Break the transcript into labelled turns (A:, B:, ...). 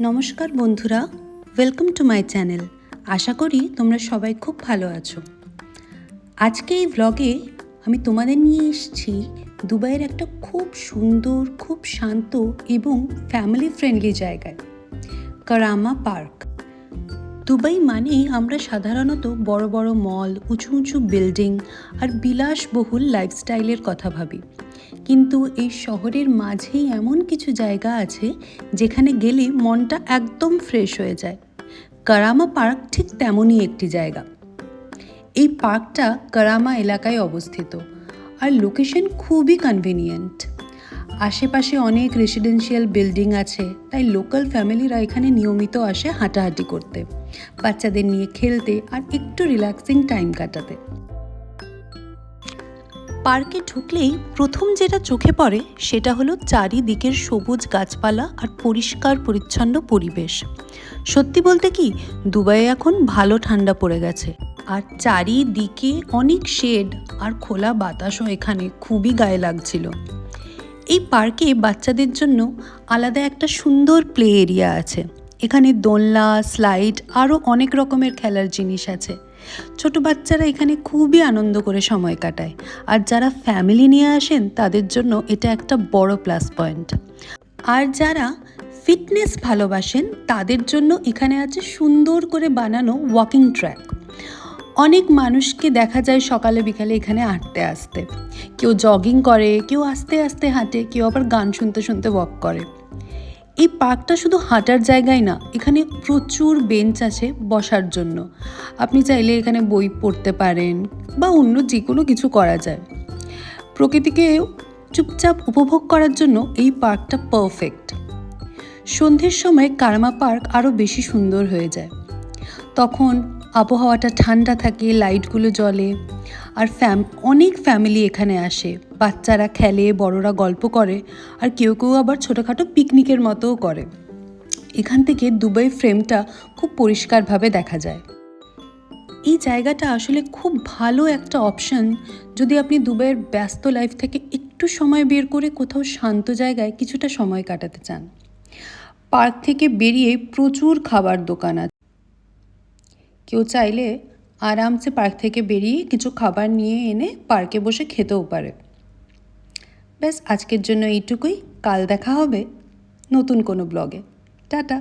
A: নমস্কার বন্ধুরা, welcome to my channel. আশা করি তোমরা সবাই খুব ভালো আছো। আজকে এই ব্লগে আমি তোমাদের নিয়ে এসেছি দুবাইয়ের একটা খুব সুন্দর, খুব শান্ত এবং ফ্যামিলি ফ্রেন্ডলি জায়গায়, কারামা পার্ক। দুবাই মানেই আমরা সাধারণত বড় বড় মল, উঁচু উঁচু বিল্ডিং আর বিলাসবহুল লাইফস্টাইলের কথা ভাবি, কিন্তু এই শহরের মাঝেই এমন কিছু জায়গা আছে যেখানে গেলে মনটা একদম ফ্রেশ হয়ে যায়। কারামা পার্ক ঠিক তেমনই একটি জায়গা। এই পার্কটা কারামা এলাকায় অবস্থিত আর লোকেশন খুবই কনভিনিয়েন্ট। আশেপাশে অনেক রেসিডেন্সিয়াল বিল্ডিং আছে, তাই লোকাল ফ্যামিলিরা এখানে নিয়মিত আসে হাঁটাহাঁটি করতে, বাচ্চাদের নিয়ে খেলতে আর একটু রিল্যাক্সিং টাইম কাটাতে। পার্কে ঢুকলেই প্রথম যেটা চোখে পড়ে সেটা হলো চারিদিকের সবুজ গাছপালা আর পরিষ্কার পরিচ্ছন্ন পরিবেশ। সত্যি বলতে কি, দুবাইয়ে এখন ভালো ঠান্ডা পড়ে গেছে আর চারিদিকে অনেক শেড আর খোলা বাতাসও এখানে খুবই গায়ে লাগছিল। এই পার্কে বাচ্চাদের জন্য আলাদা একটা সুন্দর প্লে এরিয়া আছে। এখানে দোলনা, স্লাইড আরও অনেক রকমের খেলার জিনিস আছে। ছোট বাচ্চারা এখানে খুবই আনন্দ করে সময় কাটায়, আর যারা ফ্যামিলি নিয়ে আসেন তাদের জন্য এটা একটা বড় প্লাস পয়েন্ট। আর যারা ফিটনেস ভালোবাসেন তাদের জন্য এখানে আছে সুন্দর করে বানানো ওয়াকিং ট্র্যাক। অনেক মানুষকে দেখা যায় সকালে বিকালে এখানে হাঁটতে আসতে। কেউ জগিং করে, কেউ আস্তে আস্তে হাঁটে, কেউ আবার গান শুনতে শুনতে ওয়াক করে। এই পার্কটা শুধু হাঁটার জায়গায় না, এখানে প্রচুর বেঞ্চ আছে বসার জন্য। আপনি চাইলে এখানে বই পড়তে পারেন বা অন্য যে কোনো কিছু করা যায়। প্রকৃতিকে চুপচাপ উপভোগ করার জন্য এই পার্কটা পারফেক্ট। সন্ধ্যের সময় কারামা পার্ক আরও বেশি সুন্দর হয়ে যায়। তখন আবহাওয়াটা ঠান্ডা থাকে, লাইটগুলো জ্বলে আর অনেক ফ্যামিলি এখানে আসে। বাচ্চারা খেলে, বড়রা গল্প করে আর কেউ কেউ আবার ছোটোখাটো পিকনিকের মতোও করে। এখান থেকে দুবাই ফ্রেমটা খুব পরিষ্কারভাবে দেখা যায়। এই জায়গাটা আসলে খুব ভালো একটা অপশন যদি আপনি দুবাইয়ের ব্যস্ত লাইফ থেকে একটু সময় বের করে কোথাও শান্ত জায়গায় কিছুটা সময় কাটাতে চান। পার্ক থেকে বেরিয়ে প্রচুর খাবার দোকান আছে। কেউ চাইলে আরামসে পার্ক থেকে বেরিয়ে কিছু খাবার নিয়ে এনে পার্কে বসে খেতেও পারে। ব্যাস, আজকের জন্য এইটুকুই। কাল দেখা হবে নতুন কোনো ব্লগে। টাটা।